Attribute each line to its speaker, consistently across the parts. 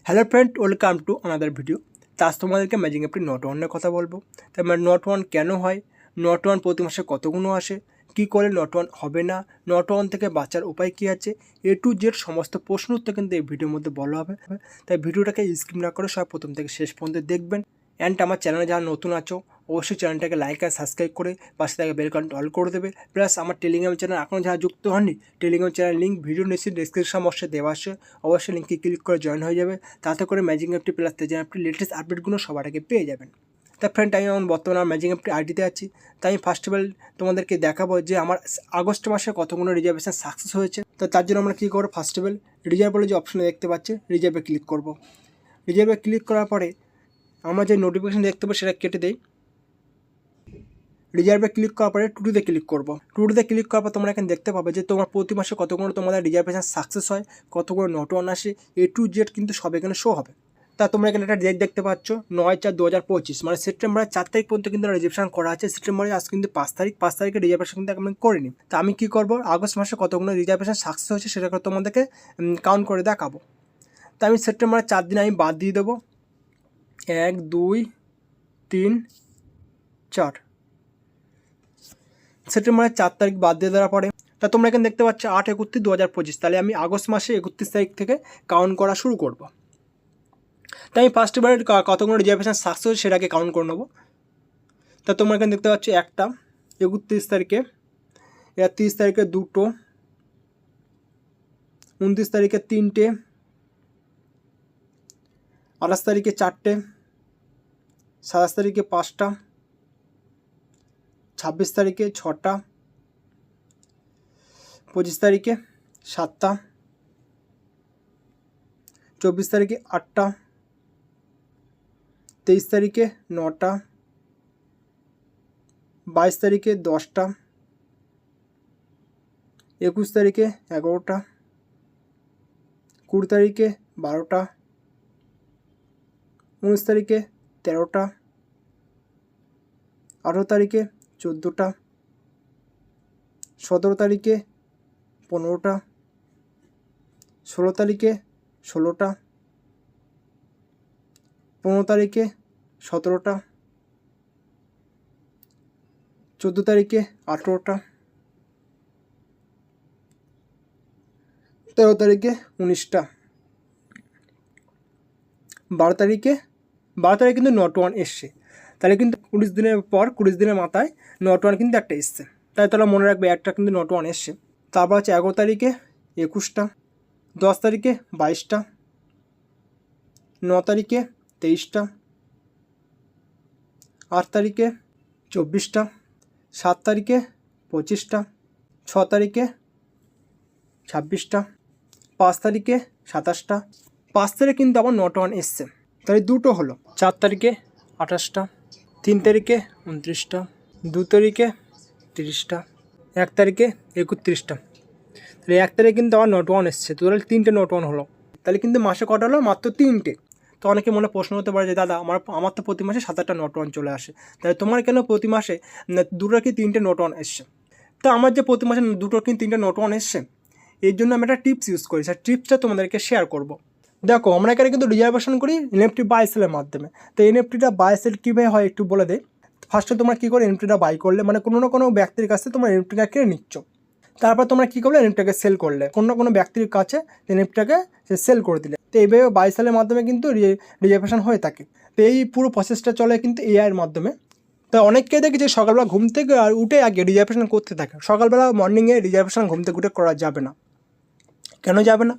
Speaker 1: Hello friend, welcome to another video. তো আজ তোমাদেরকে ম্যাজিং অ্যাপটি নট ওয়ান নিয়ে কথা বলবো। তাই নট ওয়ান কেন হয়, নট ওয়ান প্রতি মাসে কতগুলো আসে, কী করে নট ওয়ান হবে না, নট ওয়ান থেকে বাঁচার উপায় কী আছে, এ টু জেড সমস্ত প্রশ্ন উত্তর কিন্তু এই ভিডিওর মধ্যে বলা হবে। তাই ভিডিওটাকে স্কিপ না করে সব প্রথম থেকে শেষ পর্যন্ত দেখবেন। অ্যান্ড আমার চ্যানেলে যারা নতুন আছো অবশ্যই চ্যানেলটাকে লাইক আর সাবস্ক্রাইব করে পাশে থেকে বেল আইকনটা অল করে দেবে। প্লাস আমার টেলিগ্রাম চ্যানেল এখনও যারা যুক্ত হননি, টেলিগ্রাম চ্যানেল লিঙ্ক ভিডিও নিচে ডেসক্রিপশন বক্সে দেওয়া আছে, অবশ্যই লিঙ্কে ক্লিক করে জয়েন হয়ে যাবে। তাতে করে ম্যাজিং অ্যাপটি প্লাস তেজান অ্যাপটি লেটেস্ট আপডেটগুলো সবার আগে পেয়ে যাবেন। তা ফ্রেন্ড, আমি এখন বর্তমানে আমার ম্যাজিং অ্যাপটি আইডিতে আছি। তাই আমি ফার্স্ট অফ অল তোমাদেরকে দেখাবো যে আমার আগস্ট মাসে কতগুলো রিজার্ভেশন সাকসেস হয়েছে। তো তার জন্য আমরা কী করবো, ফার্স্ট অফ অল রিজার্ভ বলে যে অপশনে দেখতে পাচ্ছি, রিজার্ভে ক্লিক করব। রিজার্ভে ক্লিক করার পরে আমরা যে নোটিফিকেশান দেখতে পাবো সেটা কেটে দেই। রিজার্ভে ক্লিক করার পরে টুডুতে ক্লিক করবো। টুডুতে ক্লিক করার পর তোমরা এখানে দেখতে পাবে যে তোমার প্রতি মাসে কতগুলো তোমাদের রিজার্ভেশন সাকসেস হয়, কতগুলো নট ওয়ান আসে, এ টু জেড কিন্তু সব এখানে শো হবে। তা তোমরা এখানে একটা ডেট দেখতে পাচ্ছ 9/4/2025, মানে সেপ্টেম্বরের 4 তারিখ পর্যন্ত কিন্তু রিজার্ভেশন করা আছে। সেপ্টেম্বরে আজ কিন্তু 5 তারিখে রিজার্ভেশন কিন্তু আমি করিনি। তা আমি কী করবো, আগস্ট মাসে কতগুলো রিজার্ভেশন সাকসেস হয়েছে সেটা তোমাদেরকে কাউন্ট করে দেখাবো। তা আমি সেপ্টেম্বরের 4 দিন আমি বাদ দিয়ে দেবো। 1, 2, 3, 4 সেপ্টেম্বরের 4 তারিখ বাদ দিয়ে দেওয়ার পরে তা তোমরা এখানে দেখতে পাচ্ছ 8/31/2025। তাহলে আমি আগস্ট মাসে 31 তারিখ থেকে কাউন্ট করা শুরু করব। তাই আমি ফার্স্ট এবারে কতগুলো রিজার্ভেশন সাকসেস সেটাকে কাউন্ট করে নেবো। তা তোমরা এখানে দেখতে পাচ্ছ একটা 31 তারিখে, 30 তারিখে 2টো, 29 তারিখে 3টে, 28 তারিখে 4টে, 27 তারিখে 5টা, 26 তারিখে 6টা, 25 তারিখে 7টা, 24 তারিখে 8টা, 23 তারিখে 9টা, 22 তারিখে 10টা, 21 তারিখে 11টা, 20 তারিখে 12টা, 19 তারিখে 13টা, 18 তারিখে 14টা, 17 তারিখে 15টা, 16 তারিখে 16টা, 15 তারিখে 17টা, 14 তারিখে 18টা, 13 তারিখে 19টা, 12 তারিখে কিন্তু নট ওয়ান এসছে। তাহলে কিন্তু 19 দিনের পর 20 দিনের মাথায় নট ওয়ান কিন্তু একটা এসছে। তাই তাহলে মনে রাখবে একটা কিন্তু নট ওয়ান এসছে। তারপর হচ্ছে 11 তারিখে 21টা, 10 তারিখে 22টা, 9 তারিখে 23টা, 8 তারিখে 24টা, 7 তারিখে 25টা, 6 তারিখে 26টা, 5 তারিখে 27টা, 5 তারিখে কিন্তু আবার নট ওয়ান এসছে। তাহলে দুটো হলো, 4 তারিখে 28টা, 3 তারিখে 29টা, 2 তারিখে 30টা, 1 তারিখে 31টা। তাহলে 1 তারিখে কিন্তু আবার নট ওয়ান এসছে। তো তাহলে 3টে নট ওয়ান হলো। তাহলে কিন্তু মাসে কটা হলো, মাত্র 3টে। তো অনেকে মনে প্রশ্ন হতে পারে যে দাদা আমার তো প্রতি মাসে 7-8টা নট ওয়ান চলে আসে, তাহলে তোমার কেন প্রতি মাসে 2টো কি 3টে নট ওয়ান এসছে? তো আমার যে প্রতি মাসে 2টো কি 3টে নট ওয়ান এসছে, এর জন্য আমি একটা টিপস ইউজ করি। সেই টিপসটা তোমাদেরকে শেয়ার করব। দেখো, আমরা এখানে কিন্তু রিজার্ভেশন করি এনএফটি বাই সেলের মাধ্যমে। তো এনএফটিটা বাই সেল কীভাবে হয় একটু বলে দেয়। ফার্স্টে তোমরা কী করে এনএফটিটা বাই করলে, মানে কোনো না কোনো ব্যক্তির কাছে তোমরা এনএফটিটা কিনে নিচ্ছ। তারপর তোমরা কী করলে, এনএফটিটাকে সেল করলে কোনো না কোনো ব্যক্তির কাছে এনএফটিটাকে সেল করে দিলে। তো এইভাবে বাই সেলের মাধ্যমে কিন্তু রিজার্ভেশন হয়ে থাকে। তো এই পুরো প্রসেসটা চলে কিন্তু এআইয়ের মাধ্যমে। তো অনেককে দেখি যে সকালবেলা ঘুম থেকে উঠে আগে রিজার্ভেশন করতে থাকে। সকালবেলা মর্নিংয়ে রিজার্ভেশন ঘুম থেকে উঠে করা যাবে না। কেন যাবে না?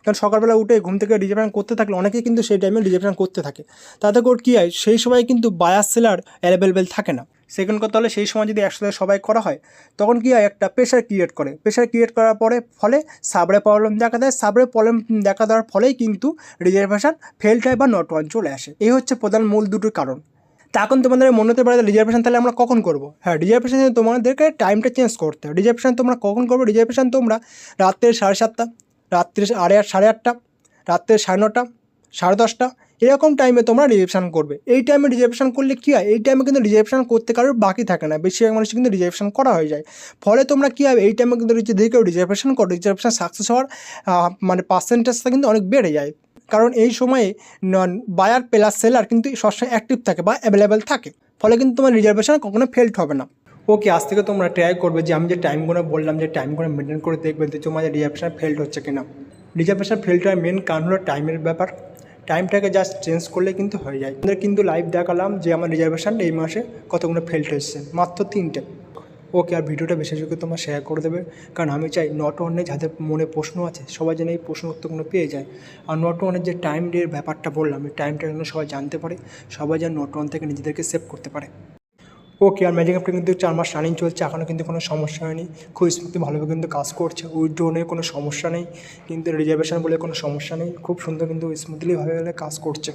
Speaker 1: কারণ সকালবেলা উঠে ঘুম থেকে রিজার্ভেশন করতে থাকলে অনেকেই কিন্তু সেই টাইমে রিজার্ভেশন করতে থাকে। তাতে করে কী হয়, সেই সময় কিন্তু বায়ার সেলার অ্যাভেলেবেল থাকে না। সেকেন্ড কথা হলে সেই সময় যদি একসাথে সবাই করা হয় তখন কী হয়, একটা প্রেশার ক্রিয়েট করে। প্রেশার ক্রিয়েট করার ফলে সাবরে প্রবলেম দেখা দেয়। সাবরে প্রবলেম দেখা দেওয়ার ফলেই কিন্তু রিজার্ভেশন ফেল হয় বা নট ওয়ান চলে আসে। এই হচ্ছে প্রধান মূল দুটোর কারণ। তা এখন তোমাদের মনে হতে পারে রিজার্ভেশন তাহলে আমরা কখন করবো? হ্যাঁ, রিজার্ভেশনে তোমাদেরকে টাইমটা চেঞ্জ করতে হবে। রিজার্ভেশন তোমরা কখন করবো? রিজার্ভেশন তোমরা রাত্রে 7:30, রাত্রে 8:30, রাত্রে 9:30, 10:30 এরকম টাইমে তোমরা রিজার্ভেশন করবে। এই টাইমে রিজার্ভেশন করলে কী হয়, এই টাইমে কিন্তু রিজার্ভেশন করতে কারোর বাকি থাকে না, বেশিরভাগ মানুষ কিন্তু রিজার্ভেশন করা হয়ে যায়। ফলে তোমরা কী হবে, এই টাইমে কিন্তু যদি কেউ রিজার্ভেশন করো, রিজার্ভেশন সাকসেস হওয়ার মানে পার্সেন্টেজটা কিন্তু অনেক বেড়ে যায়। কারণ এই সময়ে বায়ার প্লাস সেলার কিন্তু সবসময় অ্যাক্টিভ থাকে বা অ্যাভেলেবেল থাকে, ফলে কিন্তু তোমার রিজার্ভেশন কখনো ফেল্ড হবে না। ওকে, আজ থেকে তোমরা ট্রাই করবে যে আমি যে টাইমগুলো বললাম যে টাইমগুলো মেনটেন করে দেখবে যে তোমাদের রিজার্ভেশন ফেল্ড হচ্ছে কিনা। রিজার্ভেশন ফেল্ড হওয়ার মেন কারণ হলো টাইমের ব্যাপার। টাইমটাকে জাস্ট চেঞ্জ করলে কিন্তু হয়ে যায়। আমাদের কিন্তু লাইভ দেখালাম যে আমার রিজার্ভেশন এই মাসে কতগুলো ফেল্ড হচ্ছে, মাত্র 3টে। ওকে, আর ভিডিওটা বেশি করে তোমরা শেয়ার করে দেবে, কারণ আমি চাই নট ওয়ানে যাদের মনে প্রশ্ন আছে সবাই যেন এই প্রশ্ন উত্তরগুলো পেয়ে যায়। আর নট ওয়ানের যে টাইম ডের ব্যাপারটা বললাম, এই টাইমটা যেন সবাই জানতে পারে, সবাই যেন নট ওয়ান থেকে নিজেদেরকে সেভ করতে পারে। ওকে, আর ম্যাজিক অ্যাপটা কিন্তু 4 মাস রানিং চলছে, এখনও কিন্তু কোনো সমস্যা হয়নি, খুব স্মুথলি ভালোভাবে কিন্তু কাজ করছে। উইথড্র নিয়ে কোনো সমস্যা নেই, কিন্তু রিজার্ভেশন বলে কোনো সমস্যা নেই, খুব সুন্দর কিন্তু স্মুথলিভাবে কাজ করছে।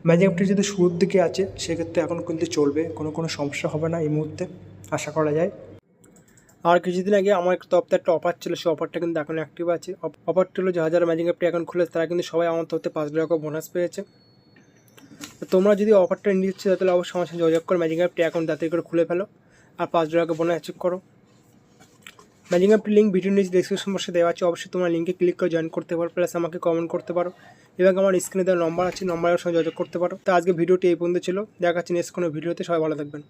Speaker 1: ম্যাজিক অ্যাপটি যদি শুরুর দিকে আছে সেক্ষেত্রে এখন কিন্তু চলবে, কোনো সমস্যা হবে না এই মুহূর্তে, আশা করা যায়। আর কিছুদিন আগে আমার তরফতে একটা অফার ছিল, সেই অফারটা কিন্তু এখন অ্যাক্টিভ আছে। অফারটা হলো যারা যারা ম্যাজিক অ্যাপটি এখন খুলেছে তারা কিন্তু সবাই আমার তরফতে 5 টাকা বোনাস পেয়েছে। তো তোমরা যদি অফারটা নিতে ইচ্ছে তাহলে অবশ্যই আমার সাথে যোগাযোগ করো, ম্যাজিক অ্যাপটি এখন তাড়াতাড়ি করে খুলে ফেলো আর 5 টাকা বোনাস অ্যাচিভ করো। ম্যাজিক অ্যাপটির লিঙ্ক ভিডিও নিচে ডেসক্রিপশন বক্সে দেওয়া আছে, অবশ্যই তোমরা লিঙ্কে ক্লিক করে জয়েন করতে পারো, প্লাস আমাকে কমেন্ট করতে পারো এবং আমার স্ক্রিনে দেওয়া নম্বর আছে, নম্বরের সঙ্গে যোগাযোগ করতে পারো। তো আজকে ভিডিওটি এই পর্যন্ত ছিল, দেখা যাচ্ছে নেক্সট কোনো ভিডিওতে। সবাই ভালো থাকবেন।